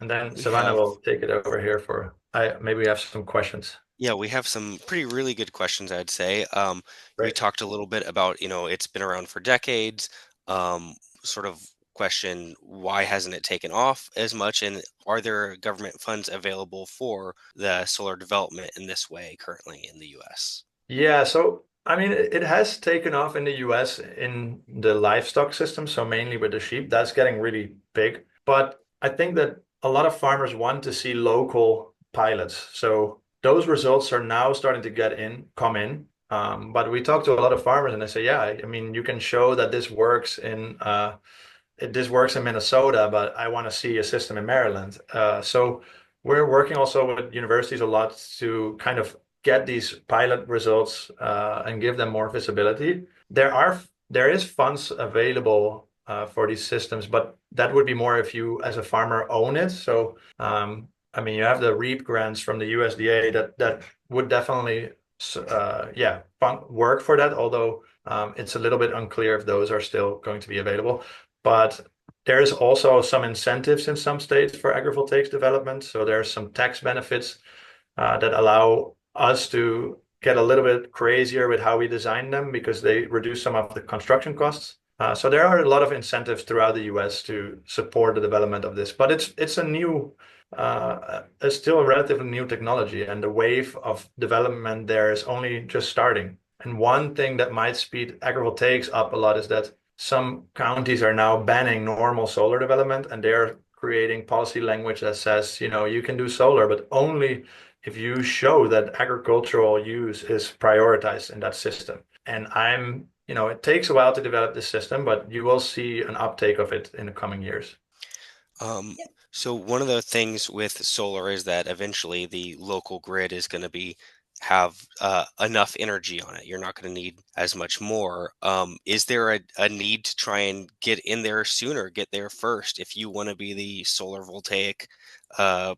and then We Savannah have, will take it over here for I maybe we have some questions. yeah, we have some pretty really good questions, I'd say. We Great. talked a little bit about, it's been around for decades. Um, sort of question, why hasn't it taken off as much? And are there government funds available for the solar development in this way currently in the US? Yeah, so I mean, it has taken off in the US in the livestock system, so mainly with the sheep. That's getting really big. But I think that a lot of farmers want to see local pilots. So those results are now starting to come in. But we talk to a lot of farmers and they say, yeah, I mean, you can show that this works in Minnesota, but I want to see a system in Maryland. So we're working also with universities a lot to kind of get these pilot results and give them more visibility. There is funds available for these systems, but that would be more if you, as a farmer, own it. So I mean, you have the REAP grants from the USDA that would definitely work for that. Although it's a little bit unclear if those are still going to be available. But there's also some incentives in some states for agrivoltaics development. So there's some tax benefits that allow us to get a little bit crazier with how we design them because they reduce some of the construction costs. So there are a lot of incentives throughout the US to support the development of this, but it's still a relatively new technology, and the wave of development there is only just starting. And one thing that might speed agrivoltaics up a lot is that some counties are now banning normal solar development, and they're creating policy language that says, you can do solar, but only if you show that agricultural use is prioritized in that system. And it takes a while to develop this system, but you will see an uptake of it in the coming years. Um, so one of the things with solar is that eventually the local grid is going to be have enough energy on it. You're not going to need as much more. Is there a need to try and get in there sooner, get there first, if you want to be the solar voltaic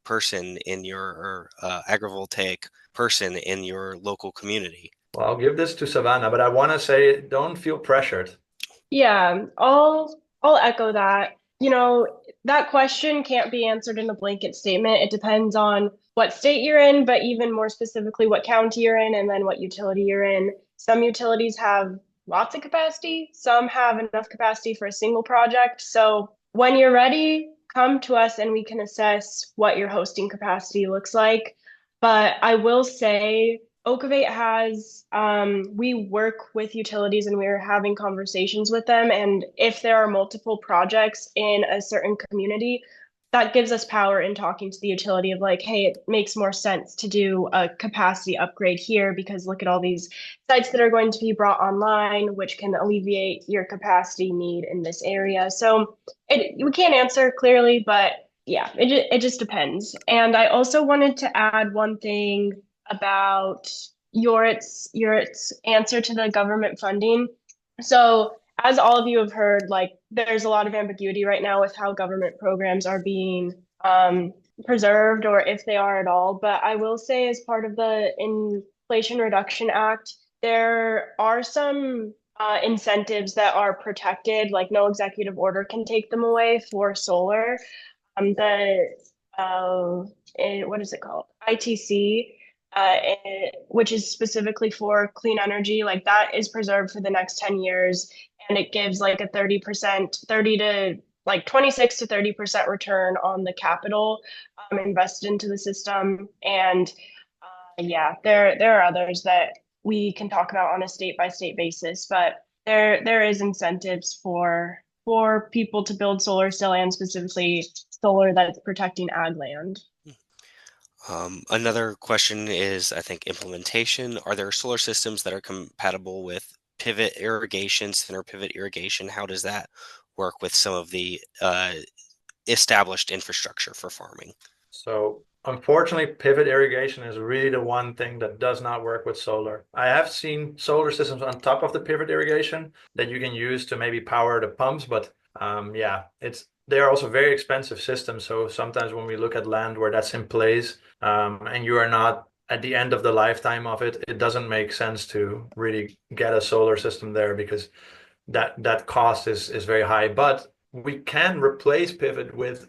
person in your or agrivoltaic person in your local community? Well, I'll give this to Savannah, but I want to say don't feel pressured. Yeah, I'll echo that. That question can't be answered in a blanket statement. It depends on what state you're in, but even more specifically, what county you're in, and then what utility you're in. Some utilities have lots of capacity, some have enough capacity for a single project. So when you're ready, come to us and we can assess what your hosting capacity looks like. But I will say, Okovate has, we work with utilities and we're having conversations with them. And if there are multiple projects in a certain community, that gives us power in talking to the utility of like, hey, it makes more sense to do a capacity upgrade here because look at all these sites that are going to be brought online, which can alleviate your capacity need in this area. So we can't answer clearly, but yeah, it just depends. And I also wanted to add one thing about your answer to the government funding. So, as all of you have heard, like there's a lot of ambiguity right now with how government programs are being preserved or if they are at all. But I will say, as part of the Inflation Reduction Act, there are some incentives that are protected, like no executive order can take them away for solar. The what is it called? ITC, which is specifically for clean energy, like that is preserved for the next 10 years. And it gives like a 30%, 30 to like 26 to 30% return on the capital invested into the system. And yeah, there are others that we can talk about on a state by state basis, but there is incentives for people to build solar still and specifically solar that's protecting ag land. Another question is, I think, implementation. Are there solar systems that are compatible with pivot irrigation, center pivot irrigation? How does that work with some of the established infrastructure for farming? So unfortunately, pivot irrigation is really the one thing that does not work with solar. I have seen solar systems on top of the pivot irrigation that you can use to maybe power the pumps, but yeah, they are also very expensive systems. So sometimes when we look at land where that's in place, and you are not at the end of the lifetime of it, it doesn't make sense to really get a solar system there because that cost is very high. But we can replace pivot with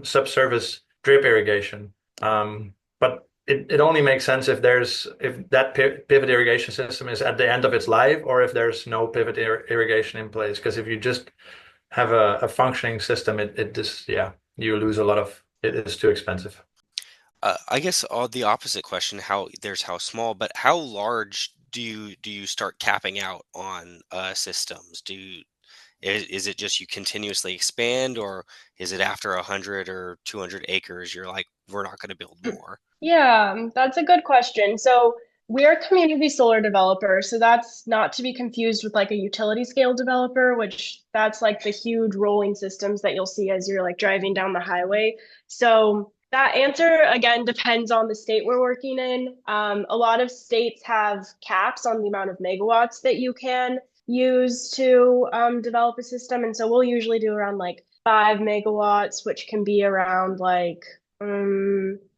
subsurface drip irrigation. But it only makes sense if that pivot irrigation system is at the end of its life, or if there's no pivot irrigation in place. Because if you just have a functioning system, it just, yeah, you lose a lot of, it is too expensive. I guess the opposite question, how small, but how large do you start capping out on systems? Is it just you continuously expand, or is it after 100 or 200 acres, you're like, we're not going to build more? Yeah, that's a good question. So we're a community solar developer, so that's not to be confused with like a utility scale developer, which that's like the huge rolling systems that you'll see as you're like driving down the highway. So that answer again depends on the state we're working in. A lot of states have caps on the amount of megawatts that you can use to develop a system, and so we'll usually do around like 5 megawatts, which can be around like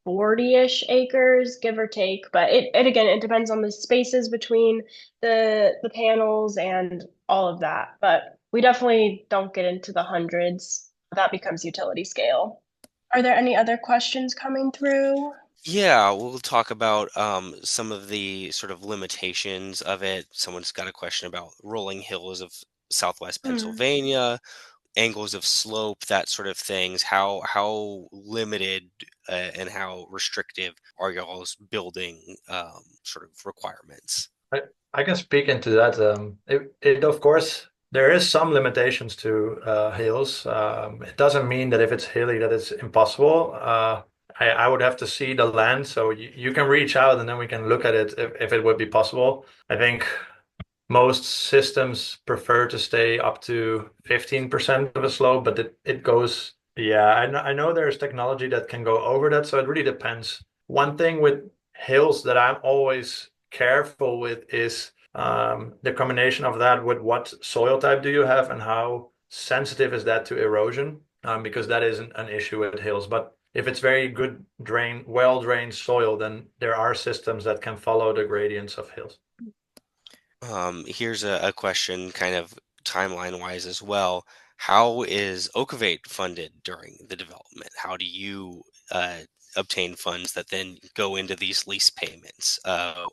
40-ish acres, give or take. But it again, it depends on the spaces between the panels and all of that. But we definitely don't get into the hundreds. That becomes utility scale. Are there any other questions coming through? Yeah, we'll talk about some of the sort of limitations of it. Someone's got a question about rolling hills of Southwest Hmm. Pennsylvania, angles of slope, that sort of things. How limited and how restrictive are y'all's building sort of requirements? I, I can speak into that. It of course there is some limitations to hills. It doesn't mean that if it's hilly that it's impossible. I would have to see the land, so you can reach out and then we can look at it if it would be possible. I think most systems prefer to stay up to 15% of a slope, but it goes, yeah, I know there's technology that can go over that, so it really depends. One thing with hills that I'm always careful with is the combination of that with what soil type do you have and how sensitive is that to erosion, because that isn't an issue with hills. But if it's very good well drained soil, then there are systems that can follow the gradients of hills. Here's a question kind of timeline wise as well. How is Okovate funded during the development? How do you obtain funds that then go into these lease payments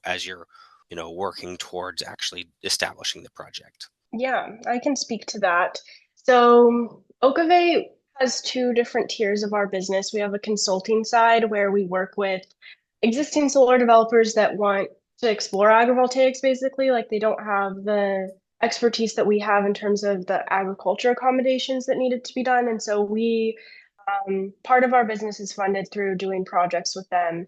as you're, working towards actually establishing the project? Yeah, I can speak to that. So, Okovate has two different tiers of our business. We have a consulting side where we work with existing solar developers that want to explore agrivoltaics, basically. Like they don't have the expertise that we have in terms of the agriculture accommodations that needed to be done. And so part of our business is funded through doing projects with them.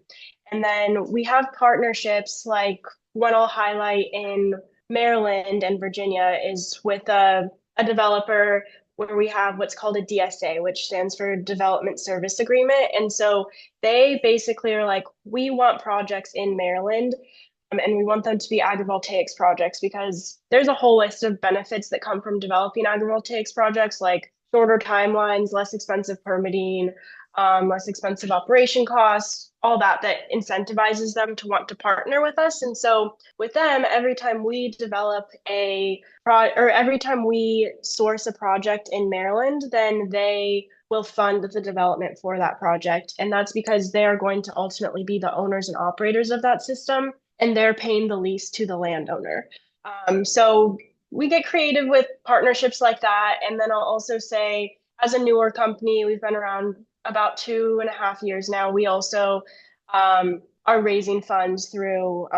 And then we have partnerships like one I'll highlight in Maryland and Virginia is with a developer where we have what's called a DSA, which stands for Development Service Agreement. And so they basically are like, we want projects in Maryland, and we want them to be agrivoltaics projects because there's a whole list of benefits that come from developing agrivoltaics projects, like shorter timelines, less expensive permitting, less expensive operation costs, all that incentivizes them to want to partner with us. And so with them, every time we develop or every time we source a project in Maryland, then they will fund the development for that project. And that's because they are going to ultimately be the owners and operators of that system, and they're paying the lease to the landowner. So we get creative with partnerships like that. And then I'll also say, as a newer company, we've been around about 2.5 years now. We also are raising funds through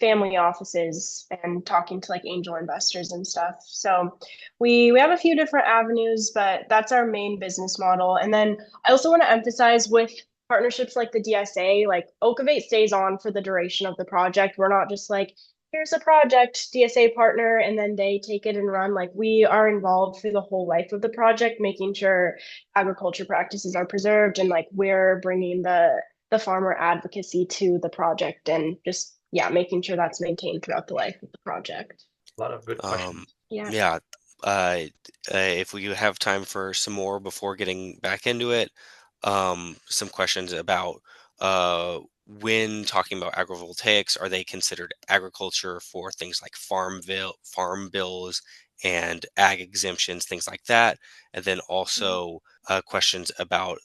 family offices and talking to like angel investors and stuff. So we have a few different avenues, but that's our main business model. And then I also want to emphasize with partnerships like the DSA, like Okovate stays on for the duration of the project. We're not just like, here's a project, DSA partner, and then they take it and run. Like we are involved through the whole life of the project, making sure agriculture practices are preserved and like we're bringing the farmer advocacy to the project and just yeah, making sure that's maintained throughout the life of the project. A lot of good Um, questions. Yeah. yeah, uh, if we have time for some more before getting back into it, some questions about when talking about agrivoltaics, are they considered agriculture for things like farm bills and ag exemptions, things like that. And then also questions about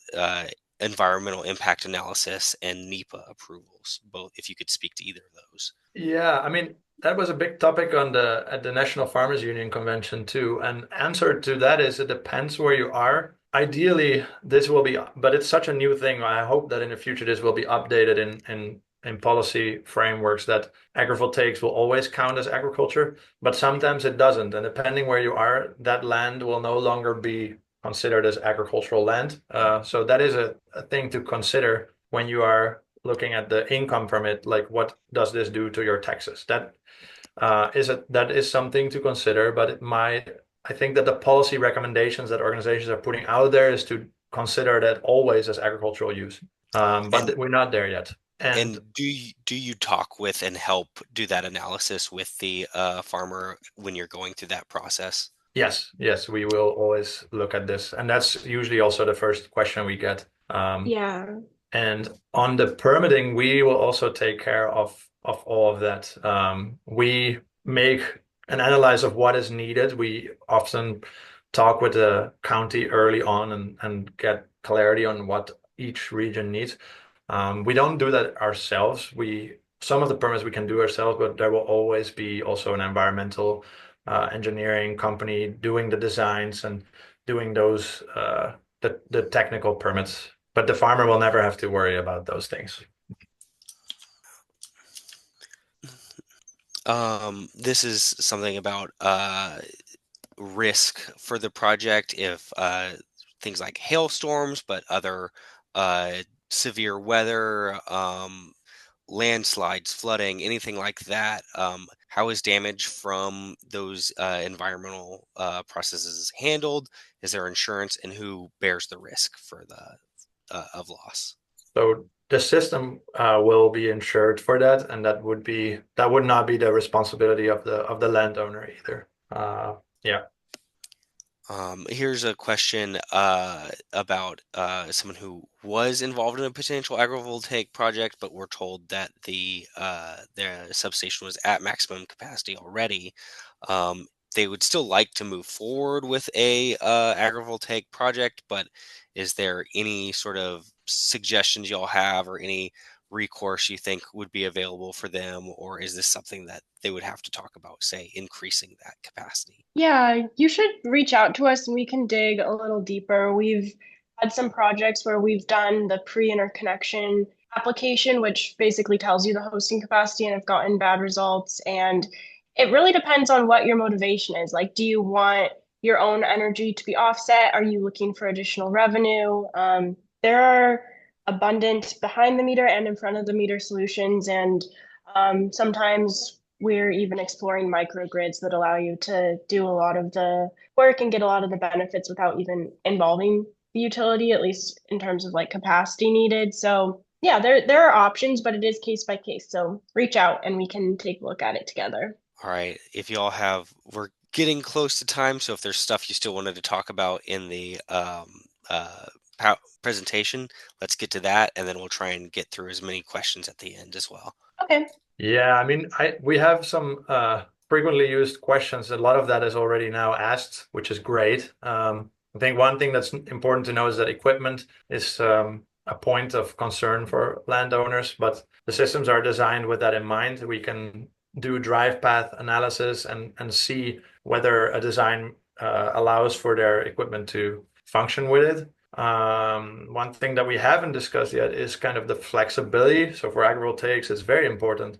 environmental impact analysis and NEPA approvals, both, if you could speak to either of those. Yeah, I mean, that was a big topic on the at the National Farmers Union convention too. And answer to that is it depends where you are. Ideally, this will be, but it's such a new thing. I hope that in the future this will be updated in policy frameworks that agrivoltaics will always count as agriculture, but sometimes it doesn't. And depending where you are, that land will no longer be considered as agricultural land. So that is a thing to consider when you are looking at the income from it, like what does this do to your taxes? That is something to consider, but I think that the policy recommendations that organizations are putting out there is to consider that always as agricultural use. But we're not there yet. And do you talk with and help do that analysis with the farmer when you're going through that process? Yes, we will always look at this, and that's usually also the first question we get. Yeah. And on the permitting, we will also take care of all of that. We make an analysis of what is needed. We often talk with the county early on and get clarity on what each region needs. We don't do that ourselves. Some of the permits we can do ourselves, but there will always be also an environmental engineering company doing the designs and doing those the technical permits. But the farmer will never have to worry about those things. This is something about risk for the project if things like hailstorms, but other severe weather, landslides, flooding, anything like that. How is damage from those environmental processes handled? Is there insurance, and who bears the risk for the of loss? So the system will be insured for that, and that would not be the responsibility of the landowner either. Yeah. Here's a question about someone who was involved in a potential agrivoltaic project, but were told that their substation was at maximum capacity already. They would still like to move forward with a agrivoltaic project, but is there any sort of suggestions y'all have, or any recourse you think would be available for them, or is this something that they would have to talk about, say, increasing that capacity? Yeah, you should reach out to us and we can dig a little deeper. We've had some projects where we've done the pre-interconnection application, which basically tells you the hosting capacity, and have gotten bad results. And it really depends on what your motivation is. Like, do you want your own energy to be offset? Are you looking for additional revenue? There are abundant behind the meter and in front of the meter solutions, and sometimes we're even exploring microgrids that allow you to do a lot of the work and get a lot of the benefits without even involving the utility, at least in terms of like capacity needed. So yeah, there are options, but it is case by case. So reach out and we can take a look at it together. All right. If y'all we're getting close to time, so if there's stuff you still wanted to talk about in the presentation, let's get to that, and then we'll try and get through as many questions at the end as well. Okay. Yeah, I mean, we have some frequently used questions. A lot of that is already now asked, which is great. I think one thing that's important to know is that equipment is a point of concern for landowners, but the systems are designed with that in mind. We can do drive path analysis and see whether a design allows for their equipment to function with it. One thing that we haven't discussed yet is kind of the flexibility. So for agrivoltaics, it's very important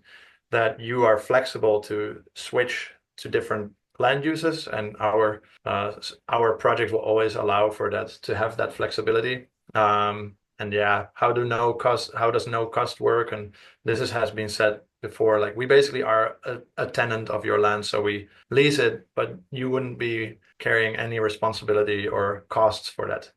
that you are flexible to switch to different land uses, and our project will always allow for that, to have that flexibility. And yeah, how does no cost work? And has been said before, like we basically are a tenant of your land, so we lease it, but you wouldn't be carrying any responsibility or costs for that.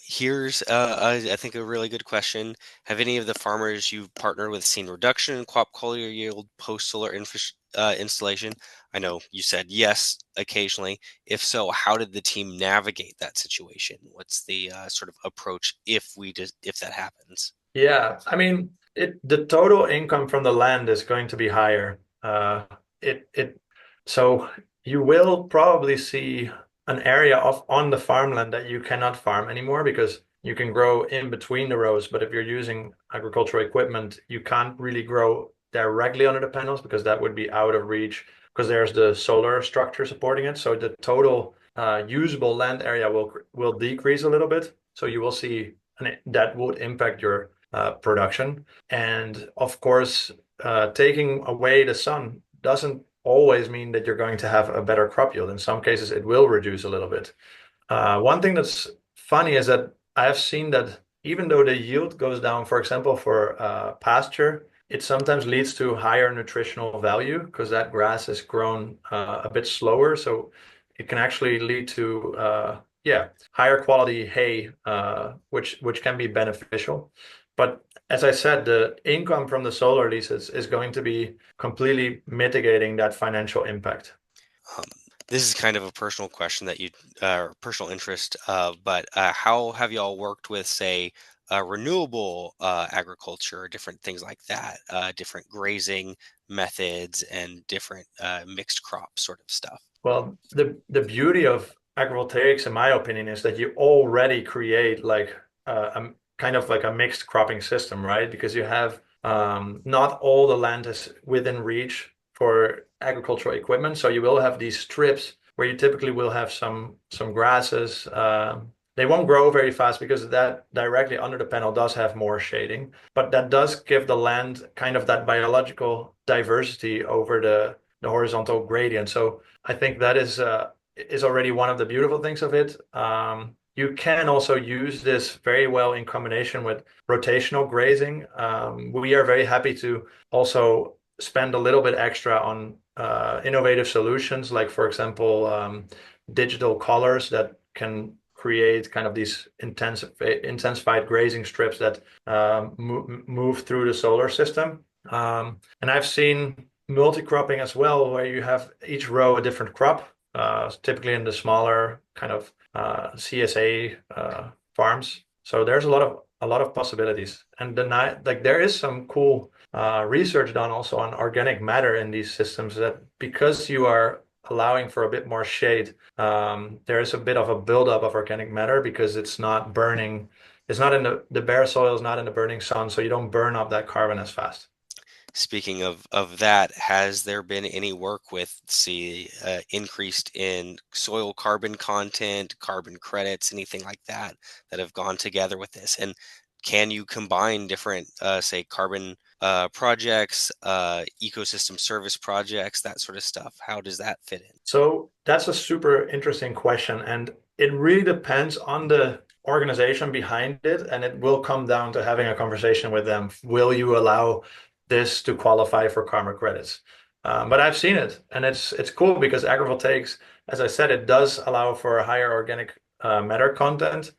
Here's I think a really good question. Have any of the farmers you've partnered with seen reduction in crop quality or yield post solar installation? I know you said yes occasionally. If so, how did the team navigate that situation? What's the sort of approach if that happens? Yeah, I mean, the total income from the land is going to be higher. So you will probably see an area of on the farmland that you cannot farm anymore because you can grow in between the rows. But if you're using agricultural equipment, you can't really grow directly under the panels because that would be out of reach because there's the solar structure supporting it. So the total usable land area will decrease a little bit. So you will see that would impact your production. And of course, taking away the sun doesn't always mean that you're going to have a better crop yield. In some cases, it will reduce a little bit. One thing that's funny is that I have seen that even though the yield goes down, for example, for pasture, it sometimes leads to higher nutritional value because that grass is grown a bit slower. So it can actually lead to higher quality hay, which can be beneficial. But as I said, the income from the solar leases is going to be completely mitigating that financial impact. Um, this is kind of a personal question that you, personal interest, but how have y'all worked with, say, renewable agriculture, different things like that, different grazing methods, and different mixed crop sort of stuff? Well, the beauty of agrivoltaics, in my opinion, is that you already create like a kind of like a mixed cropping system, right? Because you have not all the land is within reach for agricultural equipment, so you will have these strips where you typically will have some grasses. They won't grow very fast because that directly under the panel does have more shading, but that does give the land kind of that biological diversity over the horizontal gradient. So I think that is already one of the beautiful things of it. You can also use this very well in combination with rotational grazing. We are very happy to also spend a little bit extra on innovative solutions, like for example, digital collars that can create kind of these intensified grazing strips that move through the solar system. And I've seen multi-cropping as well, where you have each row a different crop, typically in the smaller kind of CSA farms. So there's a lot of possibilities, and like there is some cool research done also on organic matter in these systems that because you are allowing for a bit more shade, there is a bit of a buildup of organic matter because it's not burning. It's not in the bare soil is not in the burning sun, so you don't burn up that carbon as fast. Speaking of that, has there been any work with, see, increased in soil carbon content, carbon credits, anything like that that have gone together with this? And can you combine different, say, carbon projects, ecosystem service projects, that sort of stuff? How does that fit in? So that's a super interesting question, and it really depends on the organization behind it, and it will come down to having a conversation with them. Will you allow this to qualify for carbon credits? But I've seen it, and it's cool because agrivoltaics, as I said, it does allow for a higher organic matter content.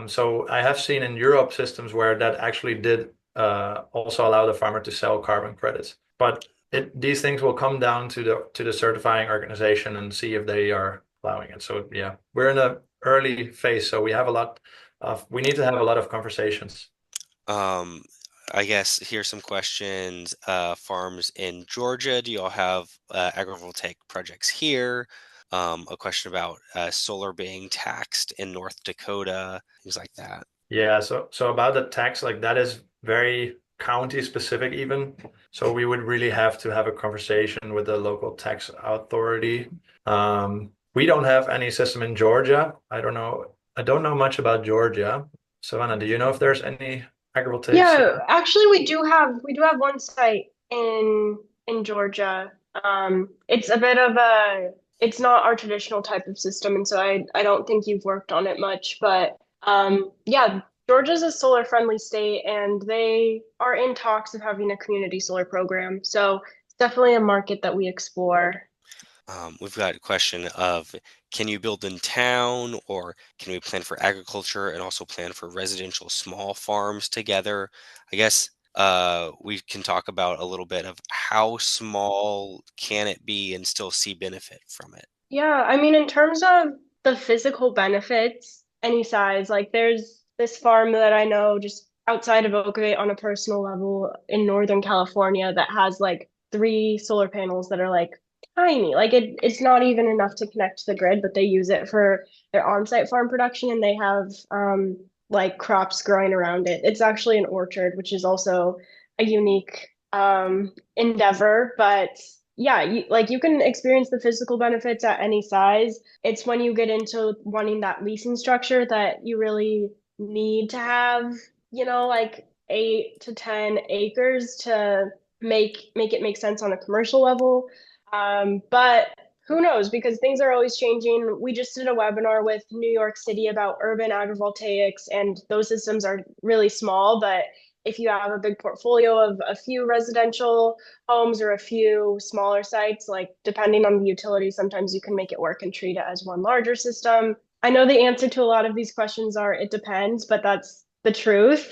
So I have seen in Europe systems where that actually did also allow the farmer to sell carbon credits. But these things will come down to the certifying organization and see if they are allowing it. So yeah, we're in a early phase, so we need to have a lot of conversations. Um, I guess here's some questions. Farms in Georgia, do y'all have agrivoltaic projects here? A question about solar being taxed in North Dakota, things like that. Yeah, so about the tax, like that is very county specific even. So we would really have to have a conversation with the local tax authority. We don't have any system in Georgia. I don't know. I don't know much about Georgia. Savannah, do you know if there's any agrivoltaics? Yeah, actually we do have one site in Georgia. It's a bit of a it's not our traditional type of system, and so I don't think you've worked on it much, but yeah, Georgia's a solar friendly state and they are in talks of having a community solar program. So it's definitely a market that we explore. We've got a question of, can you build in town, or can we plan for agriculture and also plan for residential small farms together? I guess we can talk about a little bit of how small can it be and still see benefit from it. Yeah, I mean, in terms of the physical benefits, any size, like there's this farm that I know just outside of Okovate on a personal level in Northern California that has like three solar panels that are like tiny. Like it's not even enough to connect to the grid, but they use it for their on-site farm production, and they have like crops growing around it. It's actually an orchard, which is also a unique endeavor. But yeah, you can experience the physical benefits at any size. It's when you get into wanting that leasing structure that you really need to have, like 8 to 10 acres to make it make sense on a commercial level. But who knows? Because things are always changing. We just did a webinar with New York City about urban agrivoltaics, and those systems are really small. But if you have a big portfolio of a few residential homes or a few smaller sites, like depending on the utility, sometimes you can make it work and treat it as one larger system. I know the answer to a lot of these questions are it depends, but that's the truth.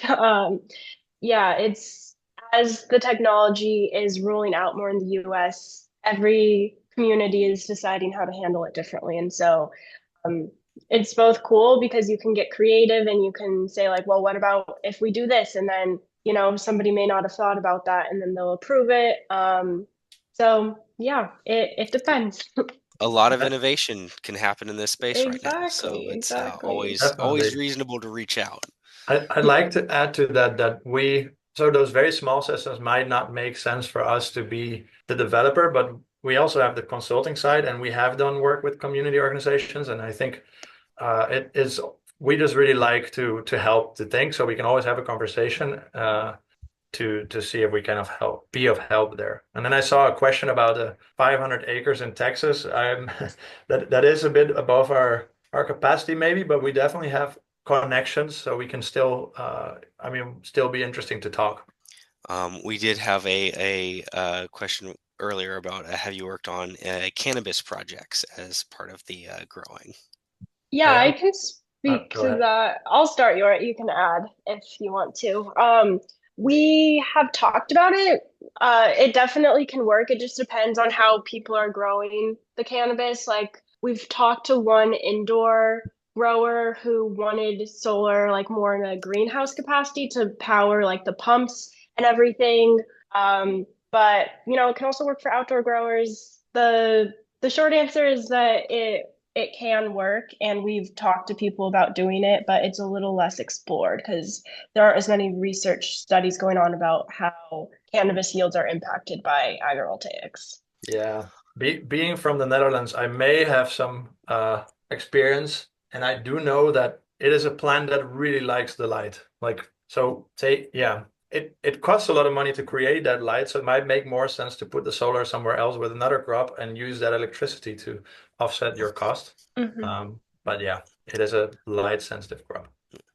Yeah, it's as the technology is rolling out more in the US, every community is deciding how to handle it differently. And so um, it's both cool because you can get creative and you can say, like, well, what about if we do this? And then, somebody may not have thought about that and then they'll approve it. So yeah, it depends. A lot of innovation can happen in this space right now, so Exactly, it's exactly. always Definitely. reasonable to reach out. I'd like to add to that so those very small systems might not make sense for us to be the developer, but we also have the consulting side, and we have done work with community organizations. And I think it is we just really like to help to think, so we can always have a conversation to see if we can be of help there. And then I saw a question about the 500 acres in Texas. I'm that is a bit above our capacity maybe, but we definitely have connections, so we can still still be interesting to talk. We did have a question earlier about have you worked on cannabis projects as part of the growing? Yeah, I Yeah, can speak go to ahead. that. I'll start your, you can add if you want to. We have talked about it. It definitely can work. It just depends on how people are growing the cannabis. Like we've talked to one indoor grower who wanted solar like more in a greenhouse capacity to power like the pumps and everything. But it can also work for outdoor growers. The short answer is that it can work, and we've talked to people about doing it, but it's a little less explored because there aren't as many research studies going on about how cannabis yields are impacted by agrivoltaics. Yeah, being from the Netherlands, I may have some experience, and I do know that it is a plant that really likes the light. Like, so say, yeah, it costs a lot of money to create that light, so it might make more sense to put the solar somewhere else with another crop and use that electricity to offset your cost. Mhm. But yeah, it is a light sensitive crop.